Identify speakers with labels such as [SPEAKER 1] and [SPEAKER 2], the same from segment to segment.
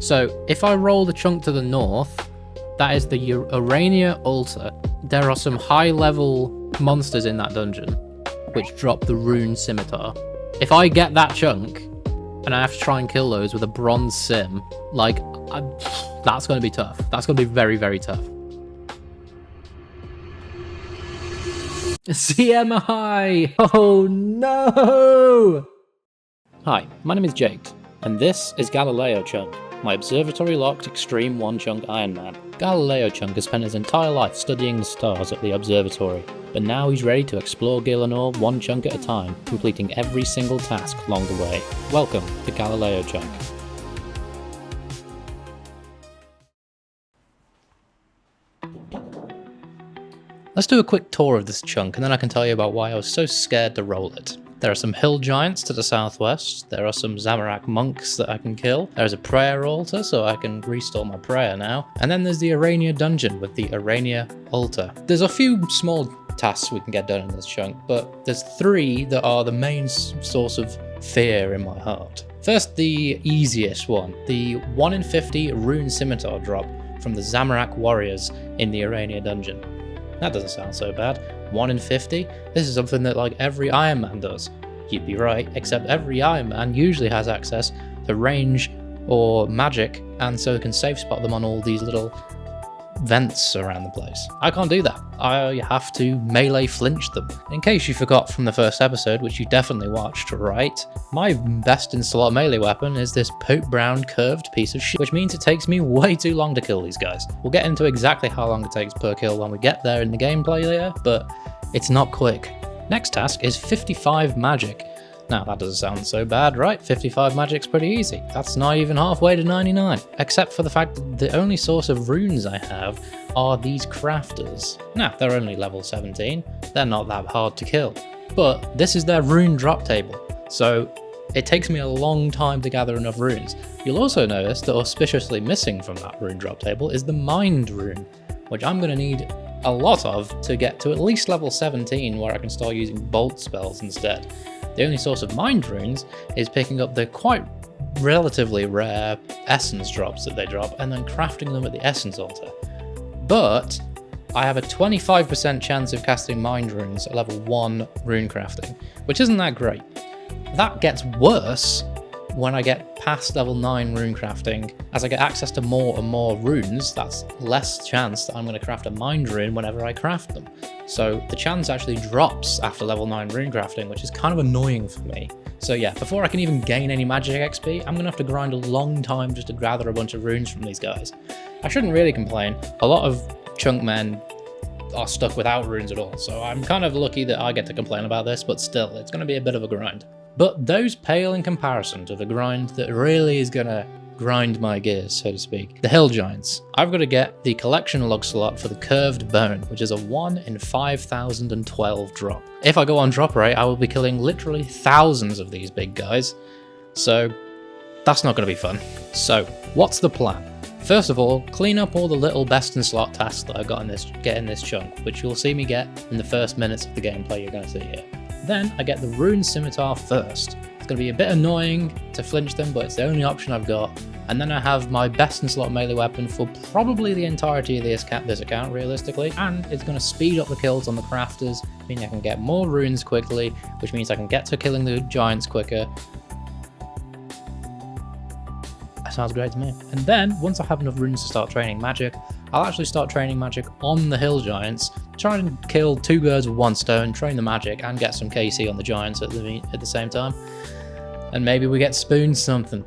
[SPEAKER 1] So if I roll the chunk to the north, that is the Urania altar. There are some high level monsters in that dungeon which drop the rune scimitar. If I get that chunk and I have to try and kill those with a bronze sim, like, that's going to be tough. That's going to be very, very tough. CMI! Oh no! Hi, my name is Jaked, and this is GalileoChunk, my observatory-locked Xtreme One Chunk Ironman. GalileoChunk has spent his entire life studying the stars at the observatory, but now he's ready to explore Gielinor one chunk at a time, completing every single task along the way. Welcome to GalileoChunk. Let's do a quick tour of this chunk, and then I can tell you about why I was so scared to roll it. There are some hill giants to the southwest, there are some Zamorak monks that I can kill, there's a prayer altar so I can restore my prayer now, and then there's the Urania dungeon with the Urania altar. There's a few small tasks we can get done in this chunk, but there's three that are the main source of fear in my heart. First, the easiest one, the 1 in 50 rune scimitar drop from the Zamorak warriors in the Urania dungeon. That doesn't sound so bad. 1 in 50? This is something that like every Ironman does. You'd be right, except every Ironman usually has access to range or magic, and so can safe spot them on all these little vents around the place. I can't do that. I have to melee flinch them. In case you forgot from the first episode, which you definitely watched, right? My best in slot melee weapon is this poop brown curved piece of shit, which means it takes me way too long to kill these guys. We'll get into exactly how long it takes per kill when we get there in the gameplay later, but it's not quick. Next task is 55 magic. Now that doesn't sound so bad, right? 55 magic's pretty easy. That's not even halfway to 99. Except for the fact that the only source of runes I have are these crafters. Now, they're only level 17. They're not that hard to kill. But this is their rune drop table. So it takes me a long time to gather enough runes. You'll also notice that auspiciously missing from that rune drop table is the mind rune, which I'm going to need a lot of to get to at least level 17 where I can start using bolt spells instead. The only source of mind runes is picking up the quite relatively rare essence drops that they drop and then crafting them at the essence altar. But I have a 25% chance of casting mind runes at level 1 rune crafting, which isn't that great. That gets worse when I get past level 9 rune crafting. As I get access to more and more runes, that's less chance that I'm going to craft a mind rune whenever I craft them. So the chance actually drops after level 9 rune crafting, which is kind of annoying for me. So yeah, before I can even gain any magic XP, I'm going to have to grind a long time just to gather a bunch of runes from these guys. I shouldn't really complain. A lot of Chunkmen are stuck without runes at all, so I'm kind of lucky that I get to complain about this, but still, it's going to be a bit of a grind. But those pale in comparison to the grind that really is going to grind my gears, so to speak. The hill giants. I've got to get the collection log slot for the curved bone, which is a 1 in 5012 drop. If I go on drop rate, I will be killing literally thousands of these big guys, so that's not going to be fun. So what's the plan? First of all, clean up all the little best in slot tasks that I got in this chunk, which you'll see me get in the first minutes of the gameplay you're going to see here. Then I get the rune scimitar first. It's going to be a bit annoying to flinch them, but it's the only option I've got. And then I have my best in slot melee weapon for probably the entirety of this account, realistically. And it's going to speed up the kills on the crafters, meaning I can get more runes quickly, which means I can get to killing the giants quicker. That sounds great to me. And then, once I have enough runes to start training magic, I'll actually start training magic on the hill giants, try and kill 2 birds with 1 stone, train the magic, and get some KC on the giants at the same time. And maybe we get spooned something.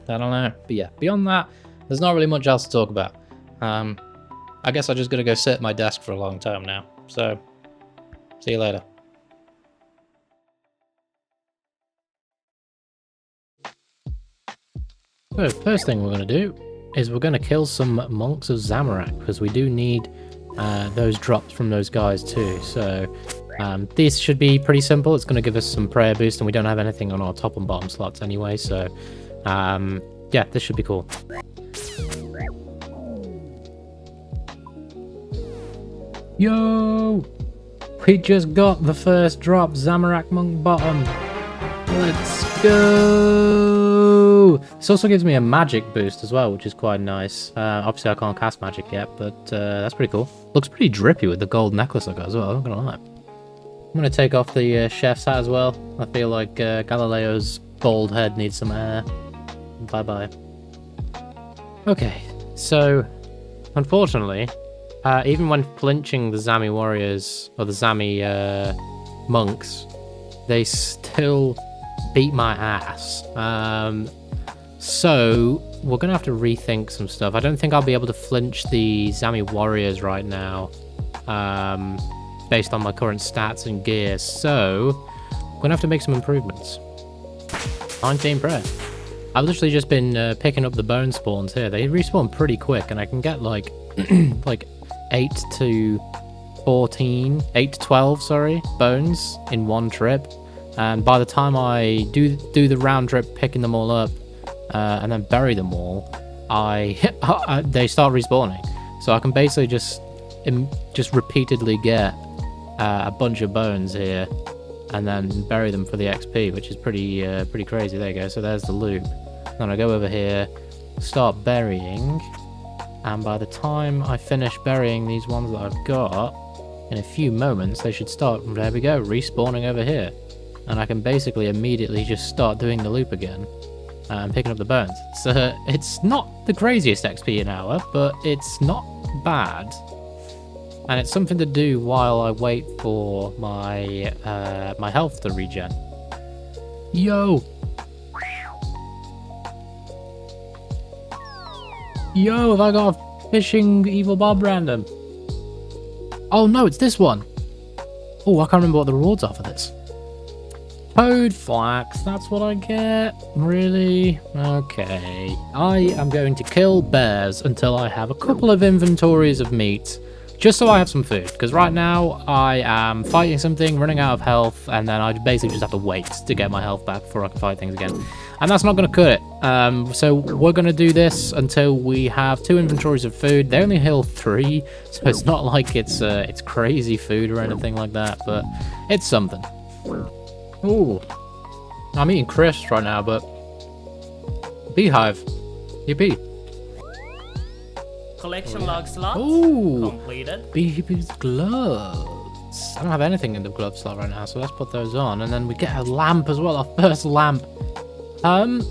[SPEAKER 1] I don't know. But yeah, beyond that, there's not really much else to talk about. I guess I'm just going to go sit at my desk for a long time now. So, see you later. So, first thing we're going to do is we're going to kill some monks of Zamorak, because we do need those drops from those guys too. So these should be pretty simple. It's going to give us some prayer boost, and we don't have anything on our top and bottom slots anyway, so yeah, this should be cool. Yo! We just got the first drop, Zamorak monk bottom. Let's go! Oh, this also gives me a magic boost as well, which is quite nice. Obviously, I can't cast magic yet, but that's pretty cool. Looks pretty drippy with the gold necklace I got as well, I'm not gonna lie. I'm gonna take off the chef's hat as well. I feel like Galileo's bald head needs some air. Bye-bye. Okay, so, unfortunately, even when flinching the Zami warriors, or the Zami monks, they still beat my ass. So we're gonna have to rethink some stuff. I don't think I'll be able to flinch the Zami warriors right now, based on my current stats and gear. So we're gonna have to make some improvements. 19 prayer. I've literally just been picking up the bone spawns here. They respawn pretty quick, and I can get like like 8 to 14, 8 to 12, sorry, bones in one trip. And by the time I do the round trip picking them all up and then bury them all, they start respawning. So I can basically just repeatedly get a bunch of bones here and then bury them for the XP, which is pretty crazy. There you go. So there's the loop. Then I go over here, start burying, and by the time I finish burying these ones that I've got, in a few moments they should start, there we go, respawning over here. And I can basically immediately just start doing the loop again and picking up the bones. So it's not the craziest XP an hour, but it's not bad. And it's something to do while I wait for my my health to regen. Yo! Yo, have I got a fishing evil Bob random? Oh no, it's this one! Oh, I can't remember what the rewards are for this. Toad flax, that's what I get? Really? Okay. I am going to kill bears until I have a couple of inventories of meat, just so I have some food, because right now I am fighting something, running out of health, and then I basically just have to wait to get my health back before I can fight things again. And that's not going to cut it. So we're going to do this until we have 2 inventories of food. They only heal 3, so it's not like it's crazy food or anything like that, but it's something. Ooh, I'm eating crisps right now, but beehive, yippee.
[SPEAKER 2] Collection log slot completed.
[SPEAKER 1] Beehive's gloves. I don't have anything in the glove slot right now, so let's put those on, and then we get a lamp as well, our first lamp. I'm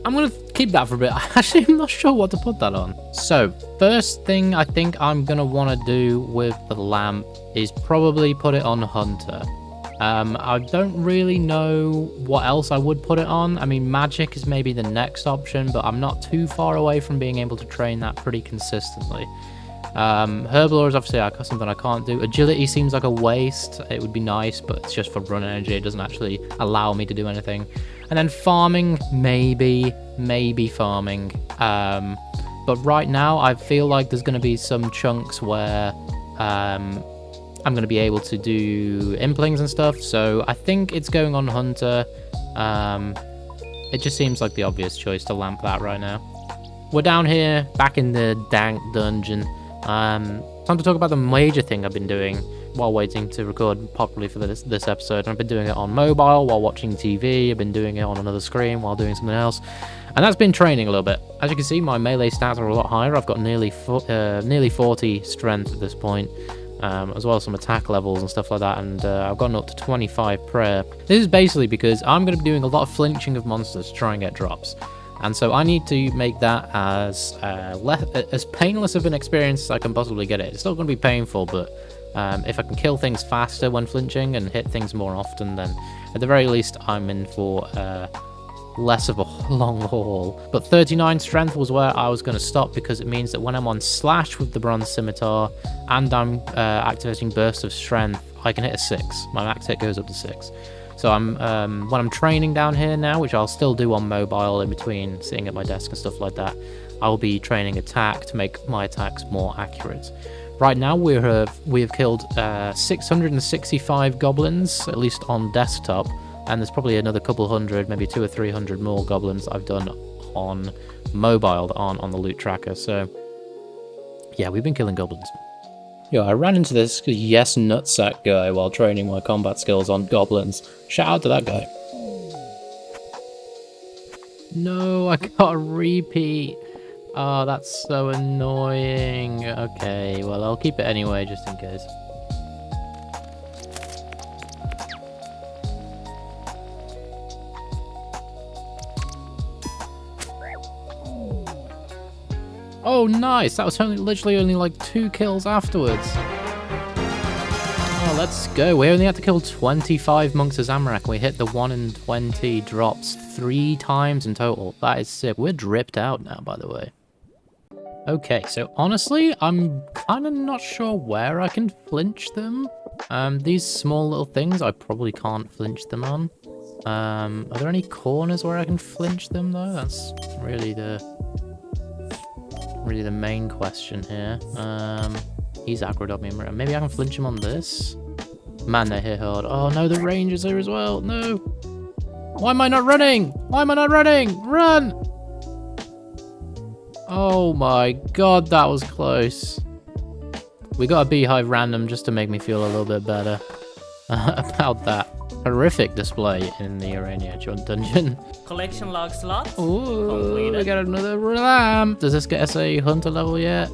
[SPEAKER 1] gonna keep that for a bit. Actually, I'm not sure what to put that on. So, first thing I think I'm gonna want to do with the lamp is probably put it on Hunter. I don't really know what else I would put it on. I mean, magic is maybe the next option, but I'm not too far away from being able to train that pretty consistently. Herblore is obviously something I can't do. Agility seems like a waste. It would be nice, but it's just for run energy. It doesn't actually allow me to do anything. And then farming, maybe farming. But right now, I feel like there's going to be some chunks where I'm going to be able to do implings and stuff, so I think it's going on Hunter. It just seems like the obvious choice to lamp that right now. We're down here, back in the dank dungeon. Time to talk about the major thing I've been doing while waiting to record properly for this episode. I've been doing it on mobile while watching TV, I've been doing it on another screen while doing something else, and that's been training a little bit. As you can see, my melee stats are a lot higher. I've got nearly 40 strength at this point. As well as some attack levels and stuff like that, and I've gotten up to 25 prayer. This is basically because I'm going to be doing a lot of flinching of monsters to try and get drops, and so I need to make that as painless of an experience as I can possibly get it. It's still going to be painful, but if I can kill things faster when flinching and hit things more often, then at the very least I'm in for less of a long haul. But 39 strength was where I was going to stop, because it means that when I'm on slash with the bronze scimitar and I'm activating burst of strength, I can hit a 6. My max hit goes up to 6. So I'm when I'm training down here now, which I'll still do on mobile in between sitting at my desk and stuff like that, I'll be training attack to make my attacks more accurate. Right now we have killed 665 goblins, at least on desktop, and there's probably another couple hundred, maybe 200 or 300 more goblins I've done on mobile that aren't on the loot tracker. So yeah, we've been killing goblins. Yo, I ran into this yes nutsack guy while training my combat skills on goblins. Shout out to that guy. No, I got a repeat. Oh, that's so annoying. Okay, well, I'll keep it anyway, just in case. Oh, nice. That was literally only like 2 kills afterwards. Oh, let's go. We only had to kill 25 monks of Zamorak. We hit the 1 in 20 drops 3 times in total. That is sick. We're dripped out now, by the way. Okay, so honestly, I'm kind of not sure where I can flinch them. These small little things, I probably can't flinch them on. Are there any corners where I can flinch them, though? That's really the main question here. He's aggroed on me. Maybe I can flinch him on this? Man, they hit hard. Oh no, the range is here as well. No. Why am I not running? Why am I not running? Run! Oh my god, that was close. We got a beehive random just to make me feel a little bit better about that horrific display in the GalileoChunk dungeon.
[SPEAKER 2] Collection log slot.
[SPEAKER 1] Ooh,
[SPEAKER 2] completed.
[SPEAKER 1] we got another lamp. Does this get us a hunter level yet?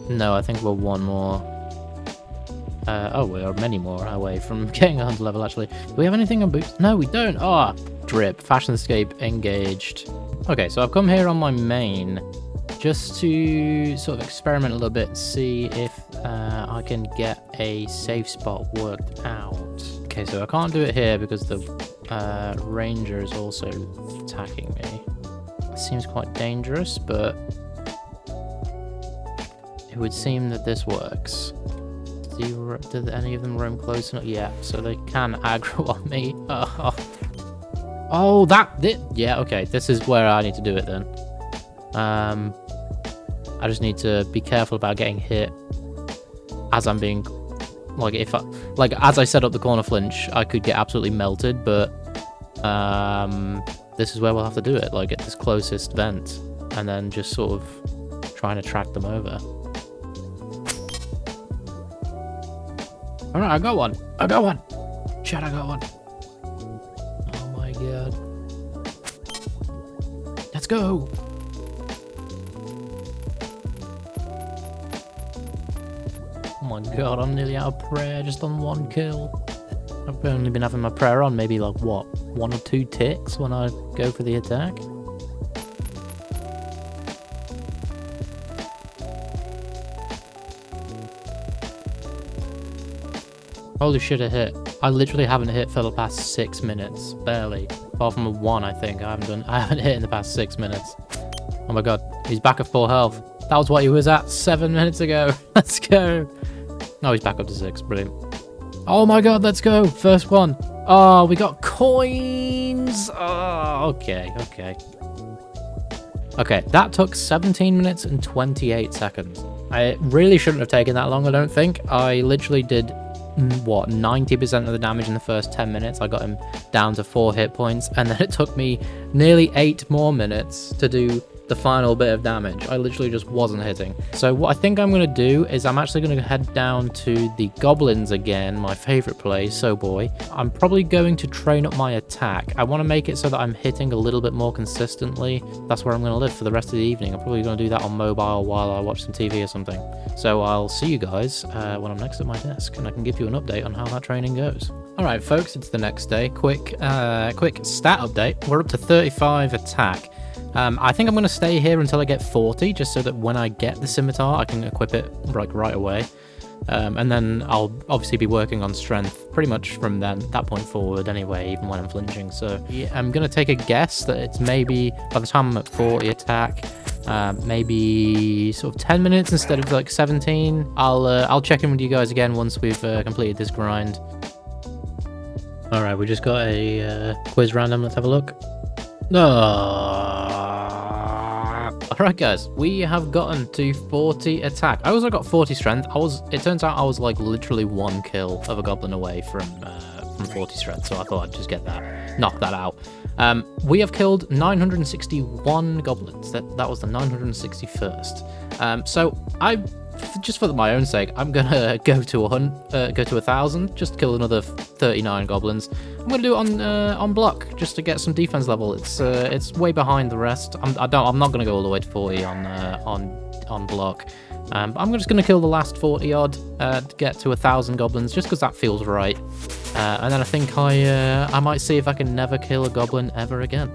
[SPEAKER 1] No, I think we're one more. Oh, we are many more away from getting a hunter level, actually. Do we have anything on boots? No, we don't. Oh, drip. Fashionscape engaged. Okay, so I've come here on my main just to sort of experiment a little bit and see if I can get a safe spot worked out. Okay, so I can't do it here because the ranger is also attacking me. It seems quite dangerous, but it would seem that this works. Did any of them roam close enough? Yeah, so they can aggro on me. Oh, yeah, okay. This is where I need to do it then. I just need to be careful about getting hit as I'm being, as I set up the corner flinch, I could get absolutely melted, but this is where we'll have to do it, like at this closest vent, and then just sort of trying to track them over. All right, I got one. Shit, I got one. Oh my god. Let's go. Oh my god, I'm nearly out of prayer just on 1 kill. I've only been having my prayer on maybe like, what, 1 or 2 ticks when I go for the attack? Holy shit, it hit. I literally haven't hit for the past 6 minutes. Barely. Apart from a 1, I think. I haven't hit in the past 6 minutes. Oh my god. He's back at 4 health. That was what he was at 7 minutes ago. Let's go. Oh, he's back up to 6. Brilliant. Oh my god, let's go. First one. Oh, we got coins. Oh, okay. Okay, that took 17 minutes and 28 seconds. I really shouldn't have taken that long, I don't think. I literally did, what, 90% of the damage in the first 10 minutes. I got him down to 4 hit points, and then it took me nearly 8 more minutes to do the final bit of damage. I literally just wasn't hitting. So what I think I'm going to do is I'm actually going to head down to the goblins again, my favorite place, oh boy. I'm probably going to train up my attack. I want to make it so that I'm hitting a little bit more consistently. That's where I'm going to live for the rest of the evening. I'm probably going to do that on mobile while I watch some TV or something. So I'll see you guys when I'm next at my desk, and I can give you an update on how that training goes. Alright folks, it's the next day. Quick stat update. We're up to 35 attack. I think I'm going to stay here until I get 40, just so that when I get the scimitar, I can equip it right away. And then I'll obviously be working on strength pretty much from that point forward anyway, even when I'm flinching. So yeah, I'm going to take a guess that it's maybe, by the time I'm at 40 attack, maybe sort of 10 minutes instead of like 17. I'll check in with you guys again once we've completed this grind. Alright, we just got a quiz random. Let's have a look. Alright guys, we have gotten to 40 attack. I also got 40 strength. It turns out I was like literally 1 kill of a goblin away from 40 strength, so I thought I'd just knock that out. We have killed 961 goblins. That was the 961st. So just for my own sake, I'm gonna go to 1,000, just kill another 39 goblins. I'm gonna do it on block just to get some defense level. It's way behind the rest. I'm not gonna go all the way to 40 on block. I'm just gonna kill the last 40 odd to get to 1,000 goblins, just because that feels right. And then I think I might see if I can never kill a goblin ever again.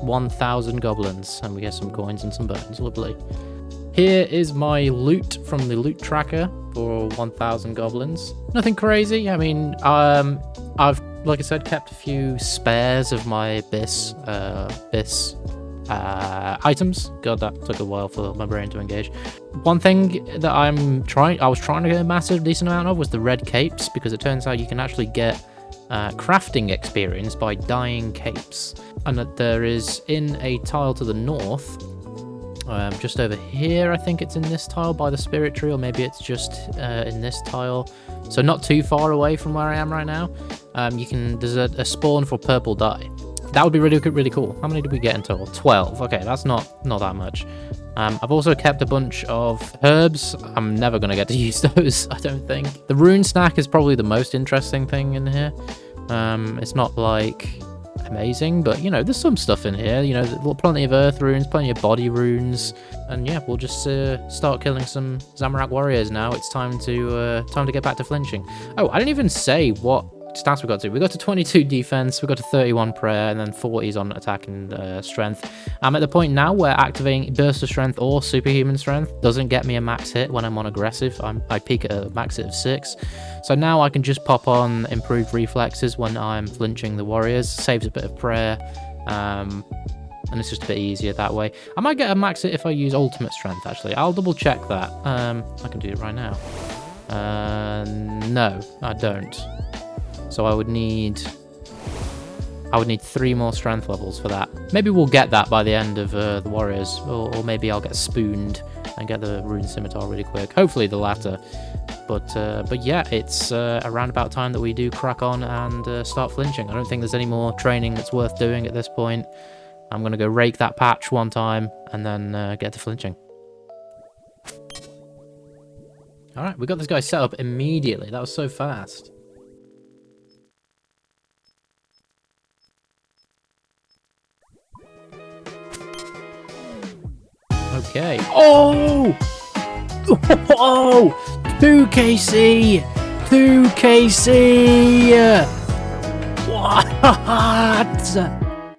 [SPEAKER 1] 1,000 goblins, and we get some coins and some bones. Lovely. Here is my loot from the loot tracker for 1,000 goblins. Nothing crazy. I mean, I've, like I said, kept a few spares of my bis items. God, that took a while for my brain to engage. One thing that I was trying to get a massive decent amount of was the red capes, because it turns out you can actually get crafting experience by dyeing capes. And that there is in a tile to the north, just over here, I think it's in this tile by the spirit tree, or maybe it's just in this tile. So not too far away from where I am right now. There's a spawn for purple dye. That would be really cool. How many did we get in total? 12. Okay, that's not that much. I've also kept a bunch of herbs. I'm never going to get to use those, I don't think. The rune snack is probably the most interesting thing in here. It's not like amazing, but you know, there's some stuff in here. You know, plenty of earth runes, plenty of body runes, and yeah, we'll just start killing some Zamorak warriors now. It's time to get back to flinching. Oh, I didn't even say what stats we got to. We got to 22 defense, we got to 31 prayer, and then 40s on attack and strength. I'm at the point now where activating burst of strength or superhuman strength doesn't get me a max hit when I'm on aggressive. I peak at a max hit of 6. So now I can just pop on improved reflexes when I'm flinching the warriors. Saves a bit of prayer, and it's just a bit easier that way. I might get a max hit if I use ultimate strength, actually. I'll double check that. I can do it right now. No, I don't. So I would need 3 more strength levels for that. Maybe we'll get that by the end of the warriors, or maybe I'll get spooned and get the rune scimitar really quick. Hopefully the latter. But yeah, it's around about time that we do crack on and start flinching. I don't think there's any more training that's worth doing at this point. I'm gonna go rake that patch one time and then get to flinching. All right, we got this guy set up immediately. That was so fast. Okay. Oh! Oh! 2KC! 2KC! What?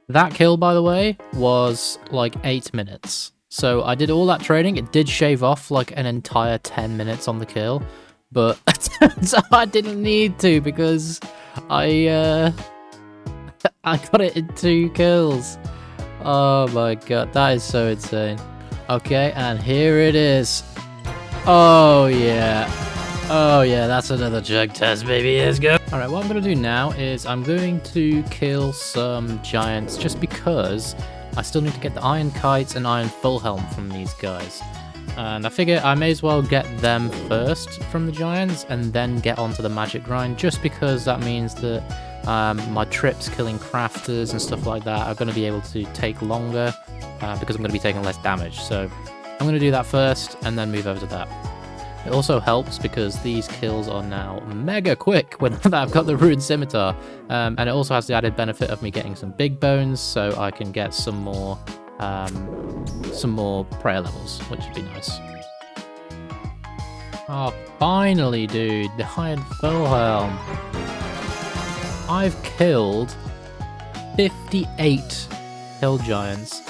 [SPEAKER 1] That kill, by the way, was like 8 minutes. So I did all that training. It did shave off like an entire 10 minutes on the kill. But so I didn't need to, because I got it in 2 kills. Oh my god, that is so insane. Okay, and here it is. Oh yeah. Oh yeah, that's another chug test, baby. Let's go. Alright, what I'm going to do now is I'm going to kill some giants, just because I still need to get the iron kites and iron full helm from these guys. And I figure I may as well get them first from the giants and then get onto the magic grind, just because that means that my trips killing crafters and stuff like that are going to be able to take longer, because I'm going to be taking less damage. So I'm going to do that first and then move over to that. It also helps because these kills are now mega quick when I've got the rune scimitar, and it also has the added benefit of me getting some big bones, so I can get some more prayer levels, which would be nice. Oh, finally, dude, the iron full helm. I've killed 58 hill giants,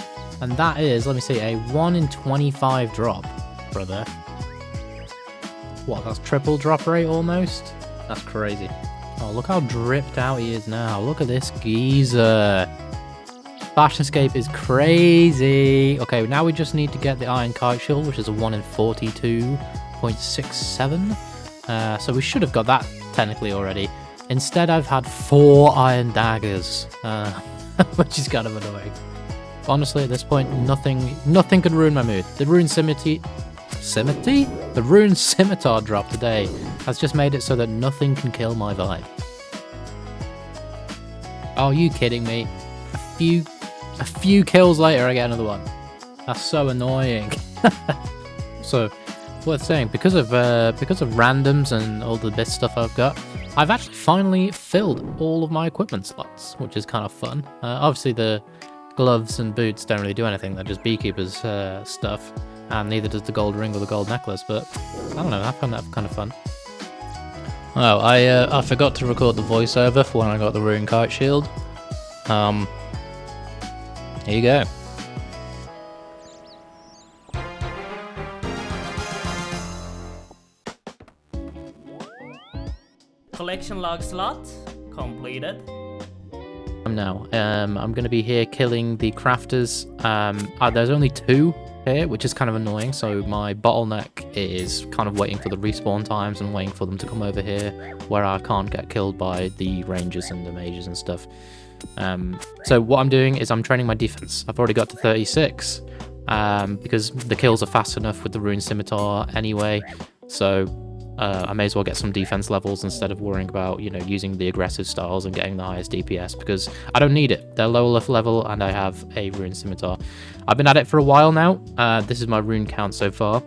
[SPEAKER 1] and that is, let me see, a 1 in 25 drop, brother. What, that's triple drop rate almost? That's crazy. Oh, look how dripped out he is now. Look at this geezer. Flash escape is crazy. Okay, now we just need to get the iron kite shield, which is a 1 in 42.67. So we should have got that technically already. Instead, I've had 4 iron daggers, which is kind of annoying. Honestly, at this point, nothing could ruin my mood. The rune The rune scimitar drop today has just made it so that nothing can kill my vibe. Oh, are you kidding me? A few kills later, I get another one. That's so annoying. So, worth saying, because of randoms and all the best stuff I've got, I've actually finally filled all of my equipment slots, which is kind of fun. Obviously the gloves and boots don't really do anything, they're just beekeepers stuff, and neither does the gold ring or the gold necklace, but I don't know, I found that kind of fun. Oh, I forgot to record the voiceover for when I got the rune kite shield. Here you go.
[SPEAKER 2] Collection log slot completed.
[SPEAKER 1] Now, I'm going to be here killing the crafters. There's only 2 here, which is kind of annoying, so my bottleneck is kind of waiting for the respawn times and waiting for them to come over here, where I can't get killed by the rangers and the mages and stuff. So what I'm doing is I'm training my defense. I've already got to 36, because the kills are fast enough with the rune scimitar anyway, so I may as well get some defense levels instead of worrying about, you know, using the aggressive styles and getting the highest DPS, because I don't need it. They're low enough level and I have a rune scimitar. I've been at it for a while now. This is my rune count so far.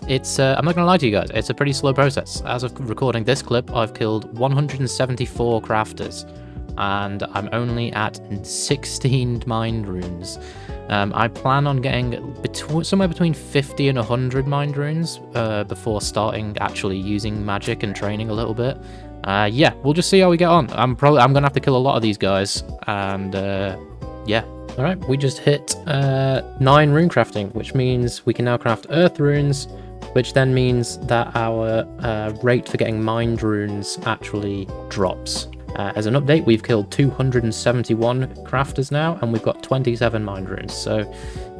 [SPEAKER 1] It's I'm not gonna lie to you guys, it's a pretty slow process. As of recording this clip, I've killed 174 crafters and I'm only at 16 mind runes. I plan on getting somewhere between 50 and 100 mind runes before starting actually using magic and training a little bit. Yeah, we'll just see how we get on. I'm gonna have to kill a lot of these guys, and yeah. All right, we just hit 9 rune crafting, which means we can now craft earth runes, which then means that our rate for getting mind runes actually drops. As an update, we've killed 271 crafters now, and we've got 27 mind runes, so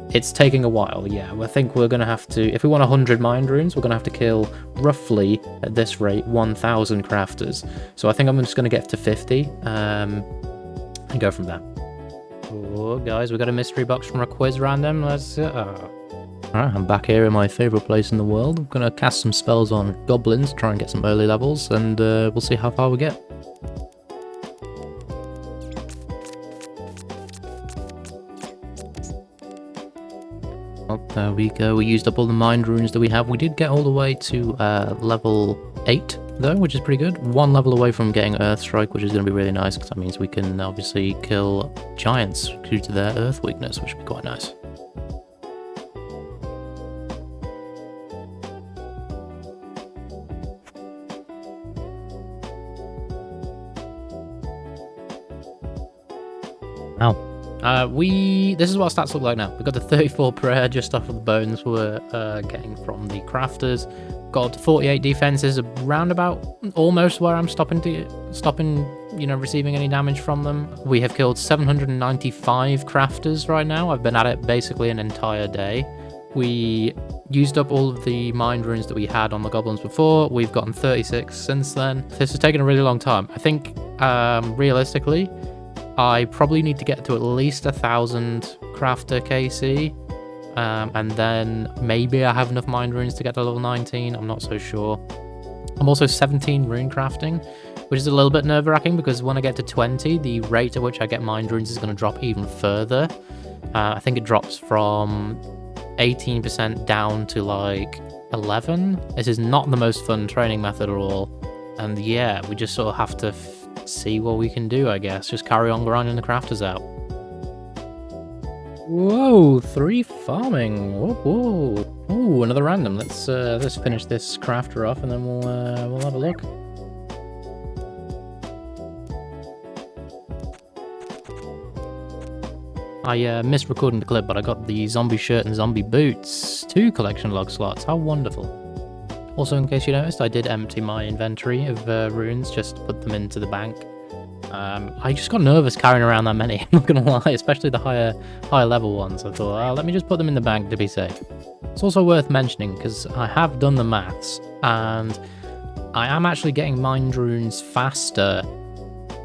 [SPEAKER 1] it's taking a while. Yeah, I think we're going to have to, if we want 100 mind runes, we're going to have to kill, roughly, at this rate, 1,000 crafters. So I think I'm just going to get to 50, and go from there. Oh, guys, we got a mystery box from a quiz random. Let's... Alright, I'm back here in my favourite place in the world. I'm going to cast some spells on goblins, try and get some early levels, and we'll see how far we get. Well, there we go. We used up all the mind runes that we have. We did get all the way to level 8, though, which is pretty good. 1 level away from getting Earth Strike, which is going to be really nice, because that means we can obviously kill giants due to their Earth weakness, which would be quite nice. Ow. This is what stats look like now. We've got the 34 prayer just off of the bones we're getting from the crafters. Got 48 defenses, around about almost where I'm stopping, you know, receiving any damage from them. We have killed 795 crafters right now. I've been at it basically an entire day. We used up all of the mind runes that we had on the goblins before. We've gotten 36 since then. This has taken a really long time. I think, realistically, I probably need to get to at least 1,000 crafter KC, and then maybe I have enough mind runes to get to level 19, I'm not so sure. I'm also 17 rune crafting, which is a little bit nerve-wracking because when I get to 20, the rate at which I get mind runes is going to drop even further. I think it drops from 18% down to like 11. This is not the most fun training method at all, and yeah, we just sort of have to see what we can do, I guess. Just carry on grinding the crafters out. Whoa, 3 farming. Whoa, whoa. Ooh, another random. Let's finish this crafter off and then we'll have a look. I missed recording the clip, but I got the zombie shirt and zombie boots. 2 collection log slots. How wonderful. Also, in case you noticed, I did empty my inventory of runes, just to put them into the bank. I just got nervous carrying around that many, I'm not gonna lie, especially the higher level ones. I thought, let me just put them in the bank to be safe. It's also worth mentioning, because I have done the maths, and I am actually getting mind runes faster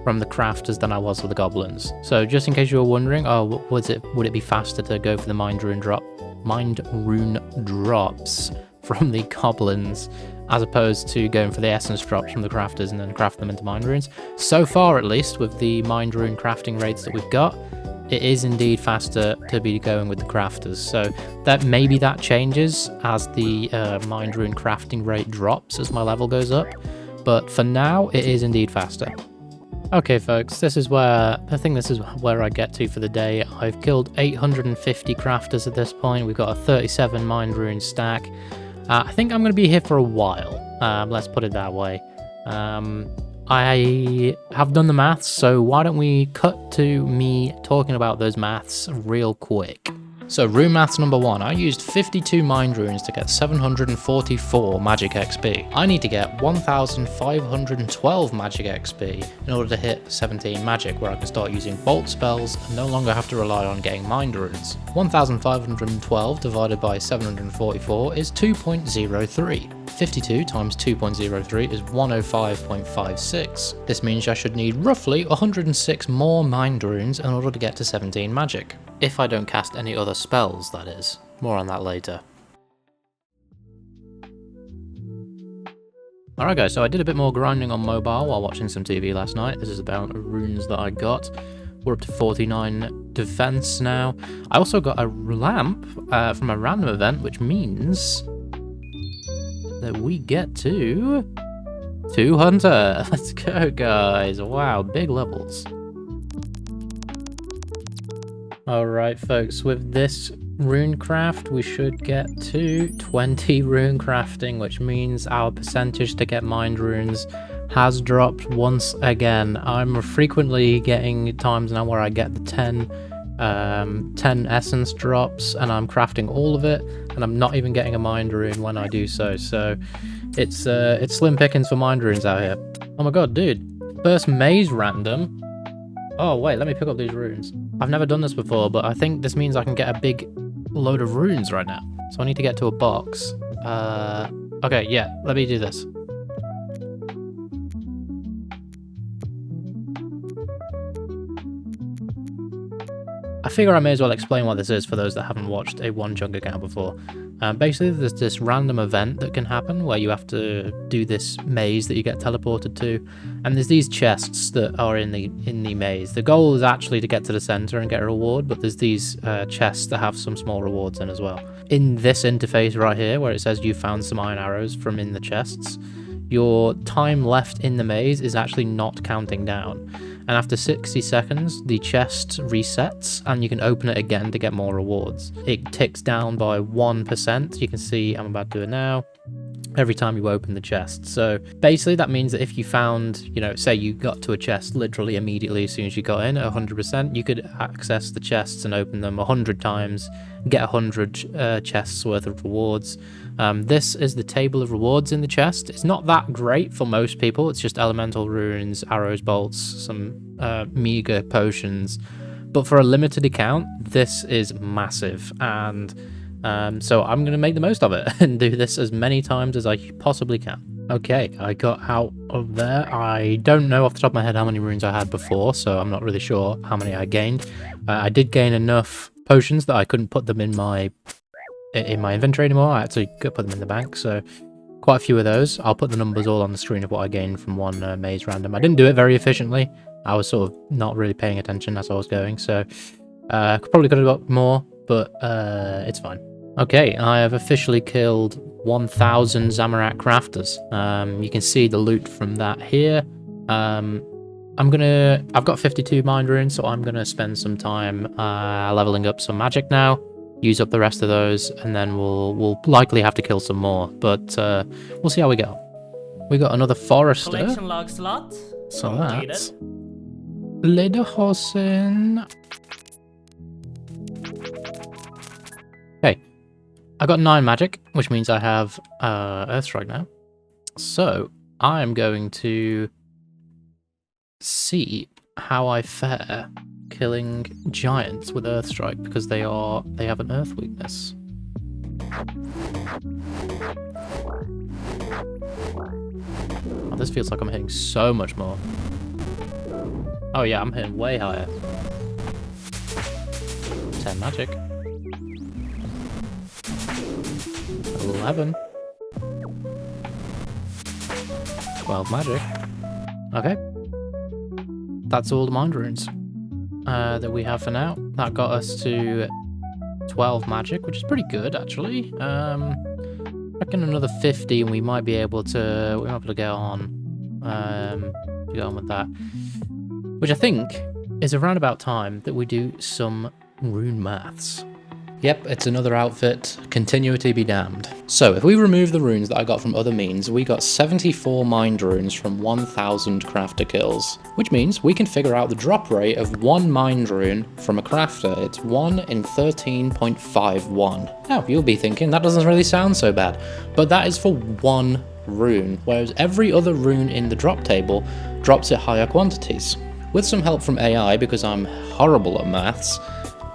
[SPEAKER 1] from the crafters than I was with the goblins. So just in case you were wondering, would it be faster to go for the mind rune drops from the goblins as opposed to going for the essence drops from the crafters and then craft them into mind runes? So far, at least, with the mind rune crafting rates that we've got, it is indeed faster to be going with the crafters. So that maybe that changes as the mind rune crafting rate drops as my level goes up. but for now, it is indeed faster. Okay, folks, this is where I get to for the day. I've killed 850 crafters at this point. We've got a 37 mind rune stack. I think I'm going to be here for a while. Let's put it that way. I have done the maths, so why don't we cut to me talking about those maths real quick. So rune maths number 1, I used 52 mind runes to get 744 magic XP. I need to get 1512 magic XP in order to hit 17 magic, where I can start using bolt spells and no longer have to rely on getting mind runes. 1512 divided by 744 is 2.03. 52 times 2.03 is 105.56. This means I should need roughly 106 more mind runes in order to get to 17 magic. If I don't cast any other spells, that is. More on that later. Alright guys, so I did a bit more grinding on mobile while watching some TV last night. This is about runes that I got. We're up to 49 defense now. I also got a lamp from a random event, which means that we get to 2 hunter. Let's go, guys. Wow, big levels. Alright, folks, with this rune craft, we should get to 20 rune crafting, which means our percentage to get mind runes has dropped once again. I'm frequently getting times now where I get the 10 essence drops, and I'm crafting all of it, and I'm not even getting a mind rune when I do so. So it's slim pickings for mind runes out here. Oh my god, dude! First maze random. Oh wait, let me pick up these runes. I've never done this before, but I think this means I can get a big load of runes right now. So I need to get to a box. Okay, yeah, let me do this. I figure I may as well explain what this is for those that haven't watched a One Chunk account before. Basically, there's this random event that can happen where you have to do this maze that you get teleported to, and there's these chests that are in the maze. The goal is actually to get to the center and get a reward, but there's these chests that have some small rewards in as well. In this interface right here, where it says you found some iron arrows from in the chests, your time left in the maze is actually not counting down. And after 60 seconds, the chest resets and you can open it again to get more rewards. It ticks down by 1%. You can see I'm about to do it now. Every time you open the chest. So basically that means that if you found, say you got to a chest literally immediately as soon as you got in at 100%, you could access the chests and open them 100 times, get 100 chests worth of rewards. This is the table of rewards in the chest. It's not that great for most people. It's just elemental runes, arrows, bolts, some meager potions. But for a limited account, this is massive. And so I'm going to make the most of it and do this as many times as I possibly can. Okay, I got out of there. I don't know off the top of my head how many runes I had before, so I'm not really sure how many I gained. I did gain enough potions that I couldn't put them in my inventory anymore. I actually could put them in the bank, so quite a few of those. I'll put the numbers all on the screen of what I gained from one maze random. I didn't do it very efficiently. I was sort of not really paying attention as I was going, so probably could have got more, but it's fine. Okay, I have officially killed 1,000 Zamorak crafters. You can see the loot from that here. I've got 52 mind runes, so I'm gonna spend some time leveling up some magic now, use up the rest of those, and then we'll likely have to kill some more, but we'll see how we go. We got another forester.
[SPEAKER 2] Collection log slot.
[SPEAKER 1] So that's Lederhosen. Okay, I got 9 magic, which means I have Earthstrike now. So I'm going to see how I fare killing giants with Earthstrike, because they have an Earth weakness. Oh, this feels like I'm hitting so much more. Oh yeah, I'm hitting way higher. 10 magic. 11. 12 magic. Okay. That's all the mind runes that we have for now. That got us to 12 magic, which is pretty good actually. I reckon another 50 and we might be able to get on to get on with that. Which I think is around about time that we do some rune maths. Yep, it's another outfit, continuity be damned. So if we remove the runes that I got from other means, we got 74 mind runes from 1000 crafter kills, which means we can figure out the drop rate of one mind rune from a crafter. It's 1 in 13.51. Now you'll be thinking that doesn't really sound so bad, but that is for one rune, whereas every other rune in the drop table drops at higher quantities. With some help from AI, because I'm horrible at maths,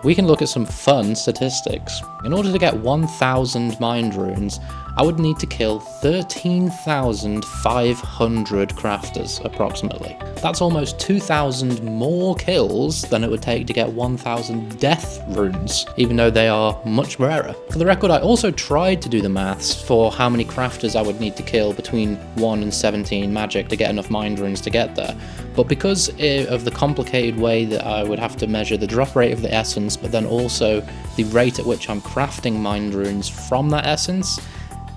[SPEAKER 1] we can look at some fun statistics. In order to get 1000 mind runes, I would need to kill 13,500 crafters, approximately. That's almost 2,000 more kills than it would take to get 1,000 death runes, even though they are much rarer. For the record, I also tried to do the maths for how many crafters I would need to kill between 1 and 17 magic to get enough mind runes to get there. But because of the complicated way that I would have to measure the drop rate of the essence, but then also the rate at which I'm crafting mind runes from that essence,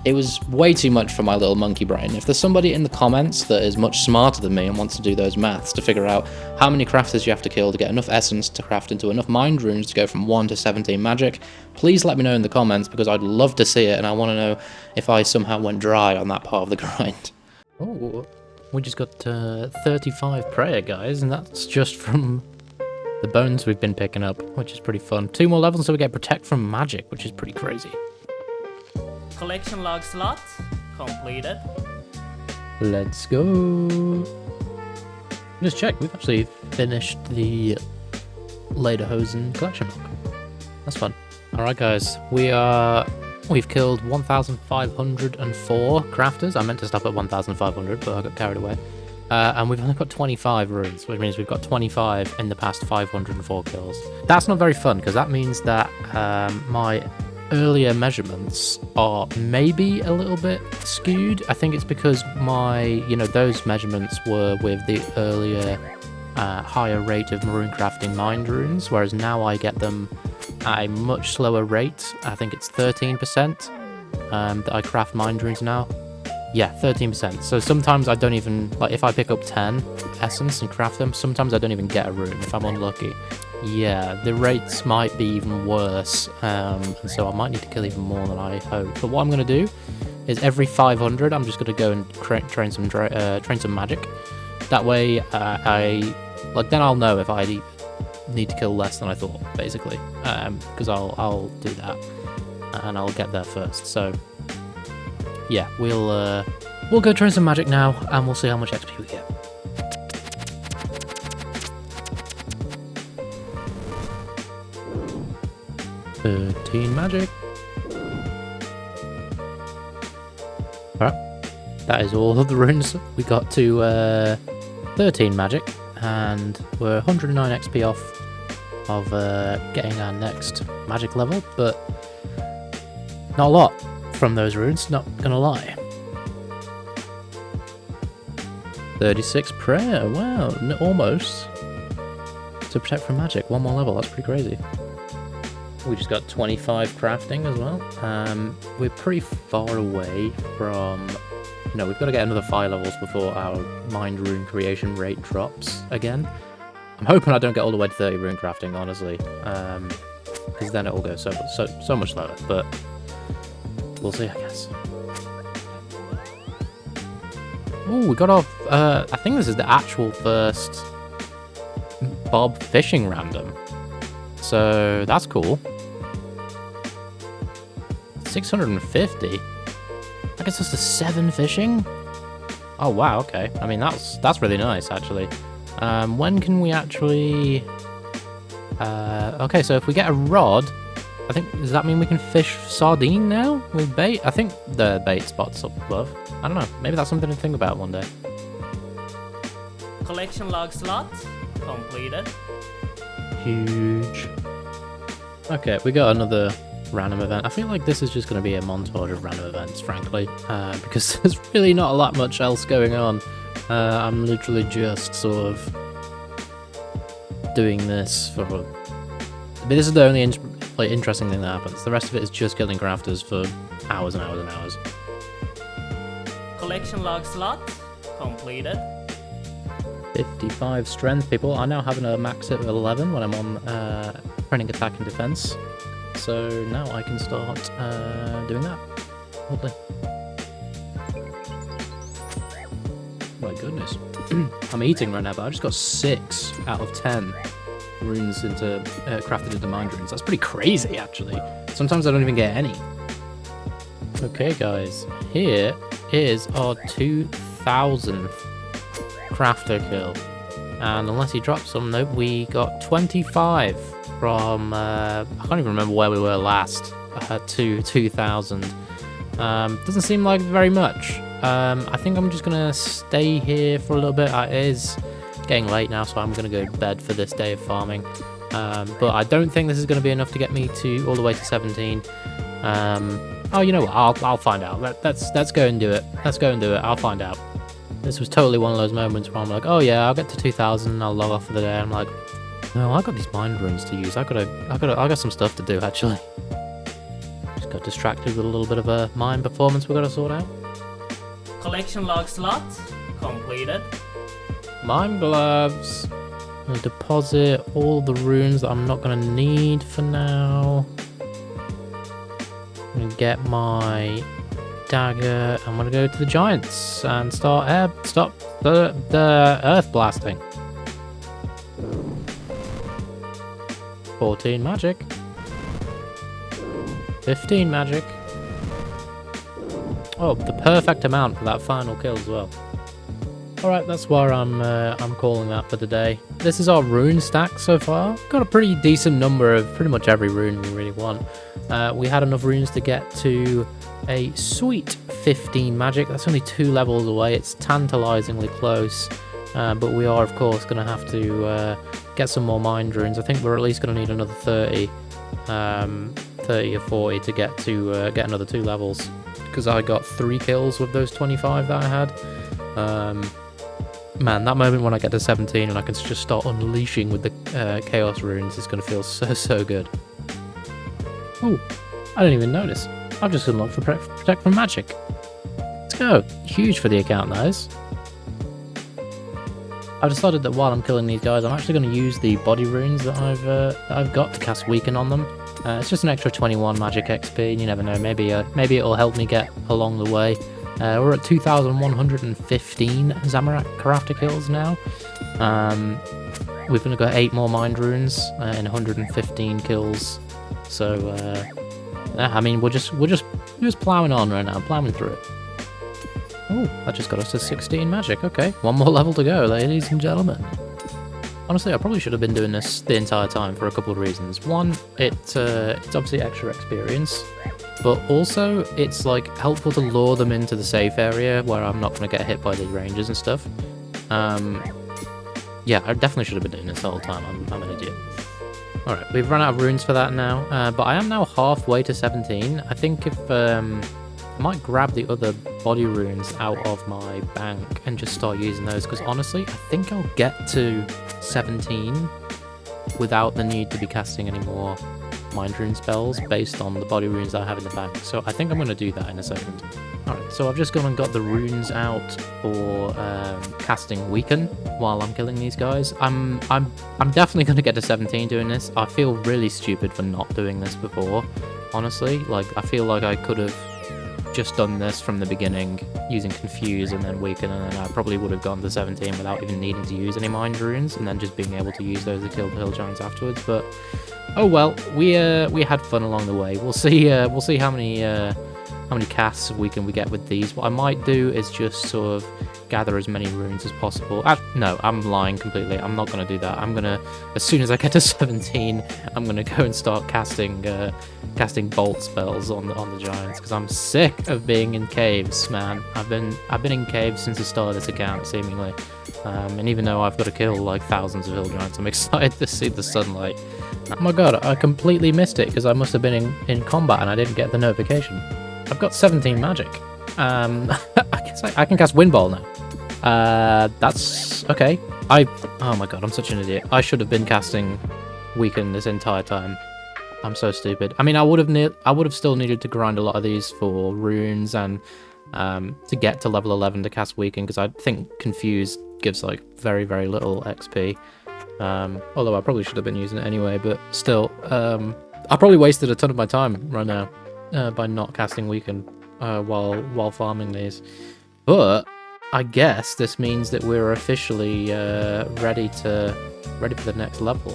[SPEAKER 1] it was way too much for my little monkey brain. If there's somebody in the comments that is much smarter than me and wants to do those maths to figure out how many crafters you have to kill to get enough essence to craft into enough mind runes to go from 1 to 17 magic, please let me know in the comments, because I'd love to see it and I want to know if I somehow went dry on that part of the grind. Oh, we just got 35 prayer, guys, and that's just from the bones we've been picking up, which is pretty fun. 2 more levels so we get protect from magic, which is pretty crazy.
[SPEAKER 2] Collection log slot completed.
[SPEAKER 1] Let's go. Just check, we've actually finished the Lederhosen collection log. That's fun. Alright guys, we've killed 1,504 crafters. I meant to stop at 1,500, but I got carried away. And we've only got 25 runes, which means we've got 25 in the past 504 kills. That's not very fun, because that means that my earlier measurements are maybe a little bit skewed. I think it's because those measurements were with the earlier higher rate of maroon crafting mind runes, whereas now I get them at a much slower rate. I think it's 13% that I craft mind runes now. Yeah, 13%. So sometimes I don't even, like if I pick up 10 essence and craft them, sometimes I don't even get a rune if I'm unlucky. Yeah, the rates might be even worse, and so I might need to kill even more than I hope. But what I'm going to do is every 500, I'm just going to go and train some magic. That way, then I'll know if I need to kill less than I thought, basically, because I'll do that, and I'll get there first. So yeah, we'll go train some magic now, and we'll see how much XP we get. $13 magic. Alright, that is all of the runes. We got to 13 magic, and we're 109 XP off of getting our next magic level, but not a lot from those runes, not gonna lie. 36 prayer, wow, almost. To protect from magic, 1 more level, that's pretty crazy. We just got 25 crafting as well. We're pretty far away from... we've got to get another 5 levels before our mind rune creation rate drops again. I'm hoping I don't get all the way to 30 rune crafting, honestly. Because then it will go so much slower, but we'll see, I guess. Oh, we got off... I think this is the actual first Bob fishing random. So that's cool. 650? I guess that's the 7 fishing? Oh wow, okay. I mean that's really nice actually. When can we actually okay, so if we get a rod, I think, does that mean we can fish sardine now with bait? I think the bait spot's up above. I don't know, maybe that's something to think about one day.
[SPEAKER 2] Collection log slot completed.
[SPEAKER 1] Huge. Okay, we got another random event. I feel like this is just going to be a montage of random events, frankly, because there's really not a lot much else going on. I'm literally just sort of doing this for... But this is the only interesting thing that happens. The rest of it is just killing crafters for hours and hours and hours.
[SPEAKER 2] Collection log slot completed.
[SPEAKER 1] 55 strength, people. I now have a max hit of 11 when I'm on training attack and defense. So now I can start doing that. Lovely. My goodness. I'm eating right now, but I just got 6 out of 10 runes into crafted into mind runes. That's pretty crazy, actually. Sometimes I don't even get any. Okay, guys. Here is our 2000th crafter kill. And unless he drops some, nope, we got 25 from, I can't even remember where we were last, to 2000. Doesn't seem like very much. I think I'm just gonna stay here for a little bit. It is getting late now, so I'm gonna go to bed for this day of farming. But I don't think this is gonna be enough to get me to all the way to 17. Oh, you know what? I'll find out. Let's go and do it. Let's go and do it. I'll find out. This was totally one of those moments where I'm like, oh yeah, I'll get to 2000 and I'll log off for the day. I'm like, no, I got these mind runes to use. I got some stuff to do actually. Just got distracted with a little bit of a mine performance we got to sort out.
[SPEAKER 2] Collection log slot completed.
[SPEAKER 1] Mine gloves. I'm gonna deposit all the runes that I'm not gonna need for now. I'm gonna get my dagger. I'm gonna go to the giants and stop the earth blasting. 14 magic. 15 magic. Oh, the perfect amount for that final kill as well. Alright, that's where I'm calling that for the day. This is our rune stack so far. Got a pretty decent number of pretty much every rune we really want. We had enough runes to get to a sweet 15 magic. That's only 2 levels away. It's tantalizingly close. But we are, of course, going to have to get some more mind runes. I think we're at least going to need another 30 or 40 to get get another 2 levels. Because I got 3 kills with those 25 that I had. Man, that moment when I get to 17 and I can just start unleashing with the chaos runes is going to feel so good. Oh, I didn't even notice. I've just unlocked for protect from magic. Let's go. Huge for the account, that is. I've decided that while I'm killing these guys, I'm actually going to use the body runes that I've got to cast Weaken on them. It's just an extra 21 magic XP, and you never know, maybe it'll help me get along the way. We're at 2,115 Zamorak crafter kills now. We've only got 8 more mind runes and 115 kills. So I mean, we're just plowing on right now, plowing through it. Oh, that just got us to 16 magic. Okay, 1 more level to go, ladies and gentlemen. Honestly, I probably should have been doing this the entire time for a couple of reasons. One, it's obviously extra experience, but also it's like helpful to lure them into the safe area where I'm not going to get hit by the rangers and stuff. Yeah, I definitely should have been doing this the whole time. I'm an idiot. Alright, we've run out of runes for that now, but I am now halfway to 17. I think if I might grab the other body runes out of my bank and just start using those, because honestly, I think I'll get to 17 without the need to be casting any more mind rune spells based on the body runes I have in the bank. So I think I'm going to do that in a second. Alright, so I've just gone and got the runes out for casting Weaken while I'm killing these guys. I'm definitely going to get to 17 doing this. I feel really stupid for not doing this before, honestly. Like, I feel like I could have just done this from the beginning using Confuse and then Weaken, and then I probably would have gone to 17 without even needing to use any mind runes, and then just being able to use those to kill the hill giants afterwards. But oh well, we had fun along the way. We'll see how many casts of Weaken we get with these. What I might do is just sort of gather as many runes as possible. No, I'm lying completely. I'm not going to do that. I'm going to, as soon as I get to 17, I'm going to go and start casting bolt spells on the giants, because I'm sick of being in caves, man. I've been in caves since the start of this account, seemingly. And even though I've got to kill like thousands of hill giants, I'm excited to see the sunlight. Oh my god, I completely missed it because I must have been in combat and I didn't get the notification. I've got 17 magic. I guess I can cast Wind Ball now. That's okay. Oh my god, I'm such an idiot. I should have been casting Weaken this entire time. I'm so stupid. I mean, I would have still needed to grind a lot of these for runes and to get to level 11 to cast Weaken, because I think Confuse gives like very, very little XP. Although I probably should have been using it anyway, but still, I probably wasted a ton of my time right now by not casting Weaken while farming these. But I guess this means that we're officially ready for the next level,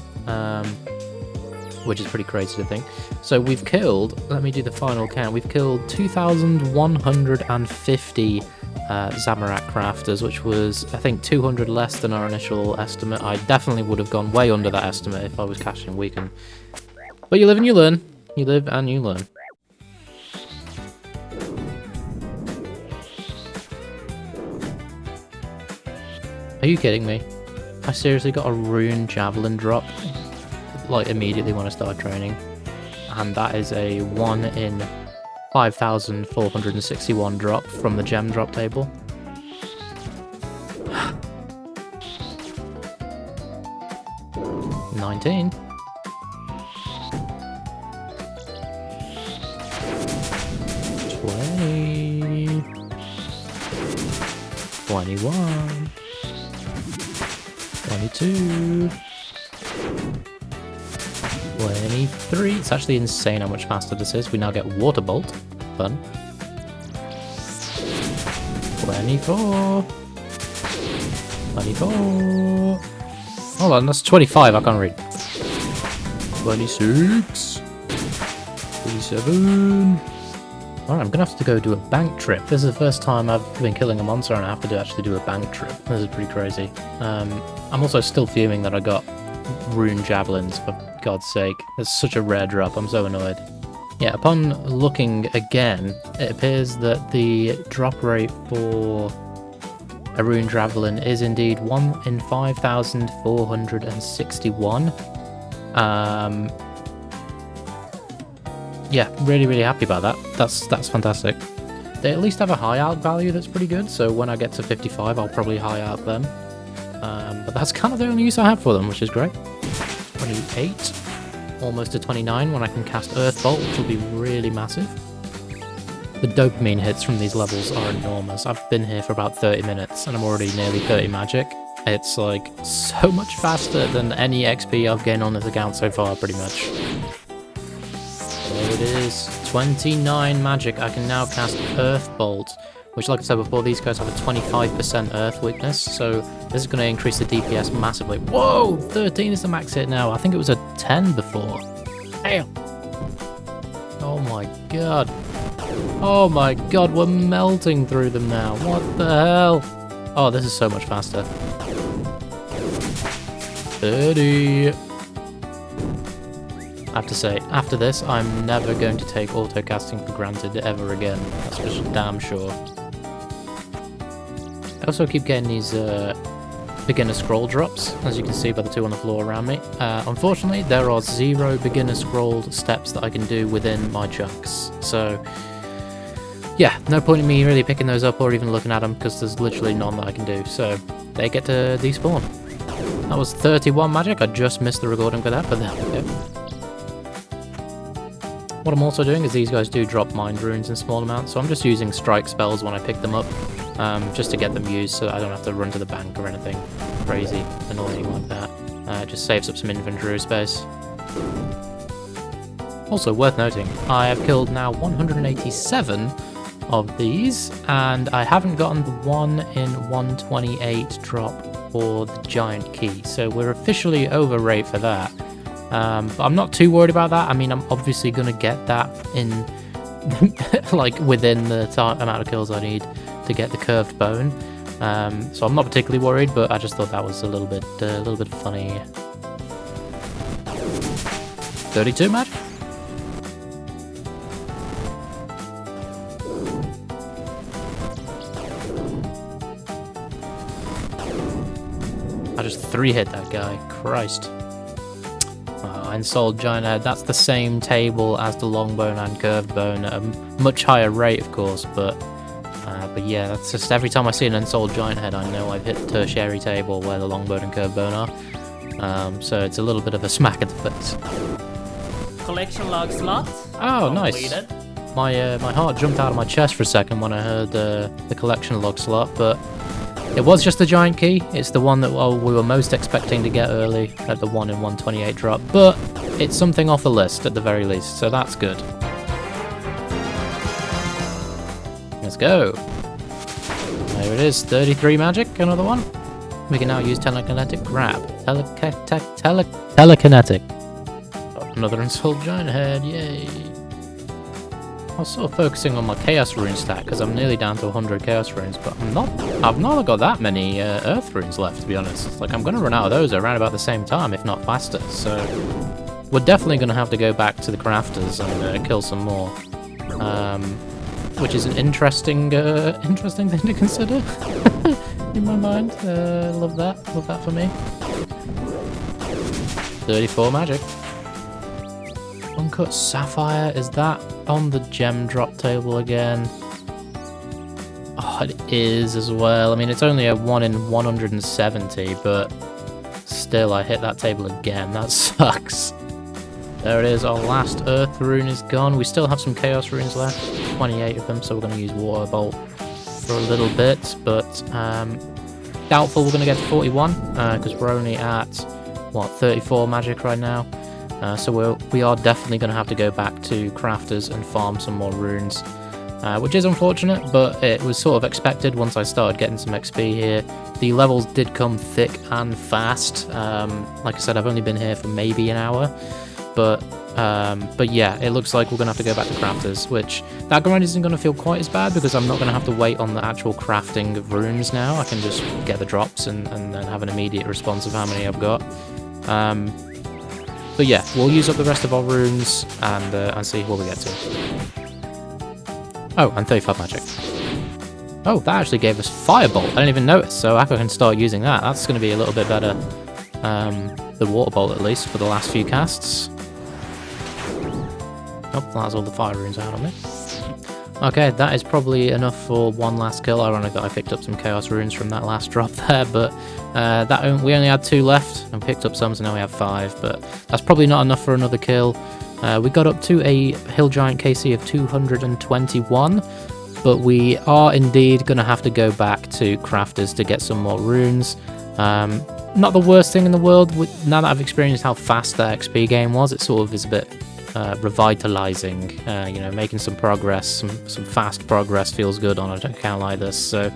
[SPEAKER 1] which is pretty crazy to think. So we've killed, let me do the final count, we've killed 2,150 Zamorak crafters, which was, I think, 200 less than our initial estimate. I definitely would have gone way under that estimate if I was casting Weaken. But you live and you learn. You live and you learn. Are you kidding me? I seriously got a rune javelin drop, like, immediately when I started training. And that is a 1 in 5,461 drop from the gem drop table. $19. 20. 21. 22. 23. It's actually insane how much faster this is. We now get Water Bolt. Fun. 24. 24. Hold on, that's 25. I can't read. 26. 27. Alright, I'm gonna have to go do a bank trip. This is the first time I've been killing a monster and I have to actually do a bank trip. This is pretty crazy. I'm also still fuming that I got rune javelins, for God's sake. It's such a rare drop, I'm so annoyed. Yeah, upon looking again, it appears that the drop rate for a rune javelin is indeed 1 in 5,461. Yeah, really happy about that. That's fantastic. They at least have a high out value that's pretty good, so when I get to 55, I'll probably high out them. But that's kind of the only use I have for them, which is great. 28, almost to 29 when I can cast Earth Bolt, which will be really massive. The dopamine hits from these levels are enormous. I've been here for about 30 minutes and I'm already nearly 30 magic. It's like so much faster than any XP I've gained on this account so far, pretty much. There it is, 29 magic. I can now cast Earth Bolt, which, like I said before, these guys have a 25% Earth weakness, so this is going to increase the DPS massively. Whoa! 13 is the max hit now. I think it was a 10 before. Damn! Oh my god. Oh my god, we're melting through them now. What the hell? Oh, this is so much faster. 30. I have to say, after this, I'm never going to take auto-casting for granted ever again. That's for damn sure. I also keep getting these beginner scroll drops, as you can see by the two on the floor around me. Unfortunately, there are 0 beginner scrolled steps that I can do within my chunks. So, yeah, no point in me really picking those up or even looking at them, because there's literally none that I can do. So, they get to despawn. That was 31 magic. I just missed the recording for that, but there we go. What I'm also doing is these guys do drop mind runes in small amounts, so I'm just using strike spells when I pick them up, just to get them used so I don't have to run to the bank or anything crazy annoying like that. It just saves up some inventory space. Also worth noting, I have killed now 187 of these, and I haven't gotten the 1 in 128 drop for the giant key, so we're officially over rate for that. But I'm not too worried about that. I mean, I'm obviously going to get that in, like, within the amount of kills I need to get the curved bone. So I'm not particularly worried, but I just thought that was a little bit funny. 32 magic? I just 3-hit that guy. Christ. Ensouled Giant Head, that's the same table as the Longbone and Curved Bone at a much higher rate, of course, but yeah, that's just every time I see an Ensouled Giant Head, I know I've hit the tertiary table where the Longbone and Curved Bone are, so it's a little bit of a smack at the face.
[SPEAKER 2] Collection log slot.
[SPEAKER 1] Oh,
[SPEAKER 2] completed.
[SPEAKER 1] nice. My heart jumped out of my chest for a second when I heard the collection log slot, but it was just the giant key. It's the one that we were most expecting to get early at the 1 in 128 drop, but it's something off the list at the very least, so that's good. Let's go. There it is, 33 magic, another one. We can now use telekinetic grab. Telekinetic. Another unsold giant head, yay. I was sort of focusing on my chaos rune stack because I'm nearly down to 100 chaos runes, but I've not got that many earth runes left, to be honest. Like, I'm going to run out of those around about the same time, if not faster, so we're definitely going to have to go back to the crafters and kill some more, which is an interesting thing to consider in my mind. Love that for me. 34 magic. Uncut sapphire, is that on the gem drop table again? Oh, it is as well. I mean, it's only a 1 in 170, but still, I hit that table again. That sucks. There it is, our last earth rune is gone. We still have some chaos runes left, 28 of them, so we're going to use water bolt for a little bit, but doubtful we're going to get to 41, because we're only at, what, 34 magic right now. So we are definitely going to have to go back to crafters and farm some more runes, which is unfortunate, but it was sort of expected once I started getting some XP here. The levels did come thick and fast. Like I said, I've only been here for maybe an hour, but yeah, it looks like we're going to have to go back to crafters, which that grind isn't going to feel quite as bad because I'm not going to have to wait on the actual crafting of runes now. I can just get the drops and then have an immediate response of how many I've got. But yeah, we'll use up the rest of our runes and see what we get to. Oh, and 35 magic. Oh, that actually gave us Firebolt. I didn't even notice, so I can start using that. That's going to be a little bit better than Water Bolt, at least, for the last few casts. Oh, that's all the fire runes out on me. Okay, that is probably enough for one last kill. Ironic that I picked up some Chaos Runes from that last drop there, but we only had 2 left. I picked up some, so now we have 5, but that's probably not enough for another kill. We got up to a Hill Giant KC of 221, but we are indeed going to have to go back to Crafters to get some more runes. Not the worst thing in the world. Now that I've experienced how fast that XP game was, it sort of is a bit revitalizing, you know, making some progress, some fast progress feels good on an account like this, so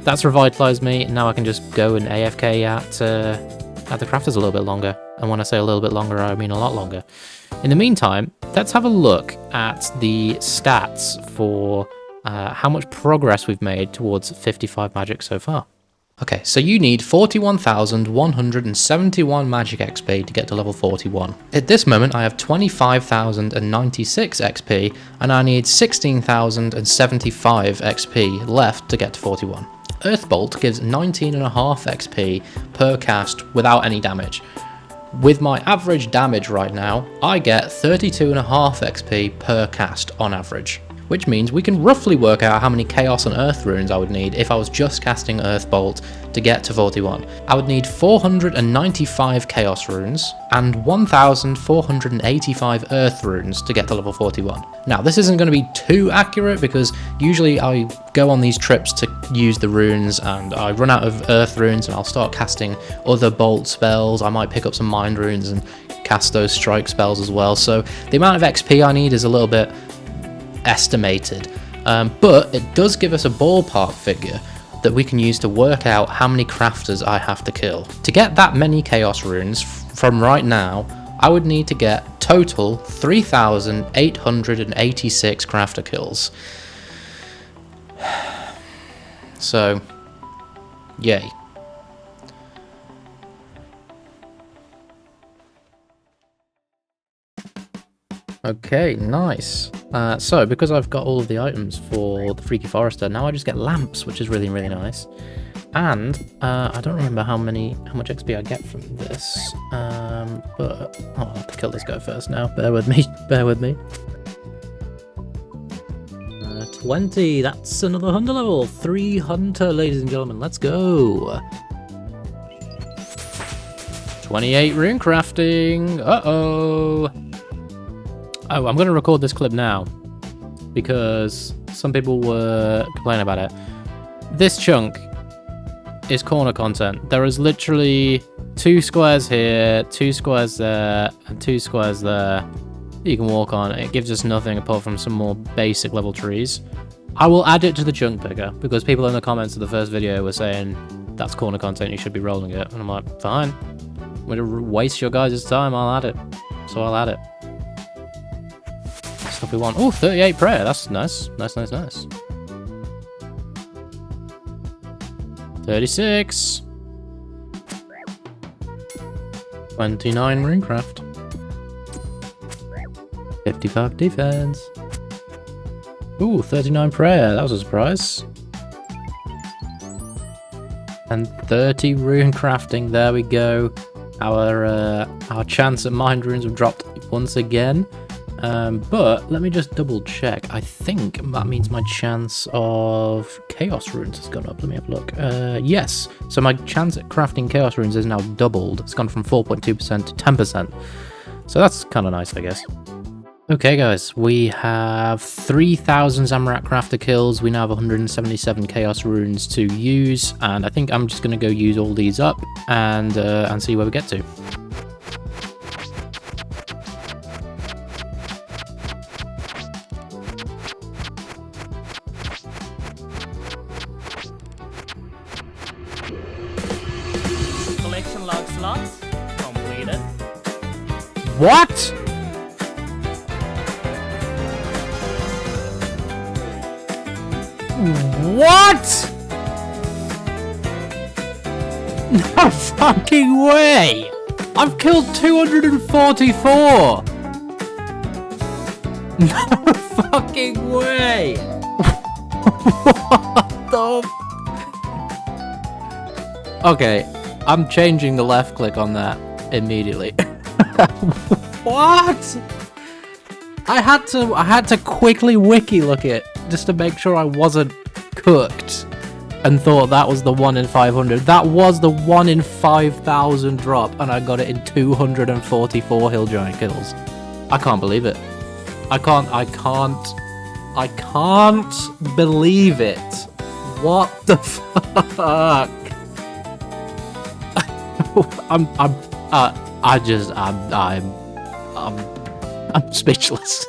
[SPEAKER 1] that's revitalized me. Now I can just go and AFK at the crafters a little bit longer, and when I say a little bit longer, I mean a lot longer. In the meantime, let's have a look at the stats for how much progress we've made towards 55 magic so far. Okay, so you need 41,171 magic XP to get to level 41. At this moment, I have 25,096 XP, and I need 16,075 XP left to get to 41. Earthbolt gives 19.5 XP per cast without any damage. With my average damage right now, I get 32.5 XP per cast on average, which means we can roughly work out how many Chaos and Earth runes I would need if I was just casting Earthbolt to get to 41. I would need 495 Chaos runes and 1,485 Earth runes to get to level 41. Now, this isn't going to be too accurate because usually I go on these trips to use the runes and I run out of Earth runes and I'll start casting other bolt spells. I might pick up some Mind runes and cast those strike spells as well. So the amount of XP I need is a little bit estimated, but it does give us a ballpark figure that we can use to work out how many crafters I have to kill. To get that many Chaos runes from right now, I would need to get total 3,886 crafter kills. So, yay. Okay, nice. So, because I've got all of the items for the Freaky Forester, now I just get lamps, which is really, really nice. And I don't remember how much XP I get from this, but I'll have to kill this guy first now. Bear with me, bear with me. 20, that's another hunter level. 3 hunter, ladies and gentlemen, let's go. 28 rune crafting, uh-oh. Oh, I'm going to record this clip now, because some people were complaining about it. This chunk is corner content. There is literally 2 squares here, 2 squares there, and 2 squares there you can walk on. It gives us nothing apart from some more basic level trees. I will add it to the chunk picker because people in the comments of the first video were saying that's corner content, you should be rolling it. And I'm like, fine. I'm going to waste your guys' time, I'll add it. So I'll add it. Stuff we want. Oh, 38 prayer. That's nice. Nice. 36. 29 runecraft. 55 defense. Ooh, 39 prayer. That was a surprise. And 30 rune crafting. There we go. Our chance at mind runes have dropped once again. But let me just double check. I think that means my chance of chaos runes has gone up. Let me have a look. Yes. So my chance at crafting chaos runes is now doubled. It's gone from 4.2% to 10%. So that's kind of nice, I guess. Okay, guys, we have 3,000 Zamorak crafter kills. We now have 177 chaos runes to use, and I think I'm just going to go use all these up and see where we get to.
[SPEAKER 2] Collection log slots completed.
[SPEAKER 1] What? What? No fucking way! I've killed 244! No fucking way! What the... Okay, I'm changing the left click on that immediately. What? I had to quickly wiki look it just to make sure I wasn't cooked and thought that was the 1 in 500. That was the 1 in 5,000 drop, and I got it in 244 hill giant kills. I can't believe it. I can't believe it. What the fuck? I'm speechless.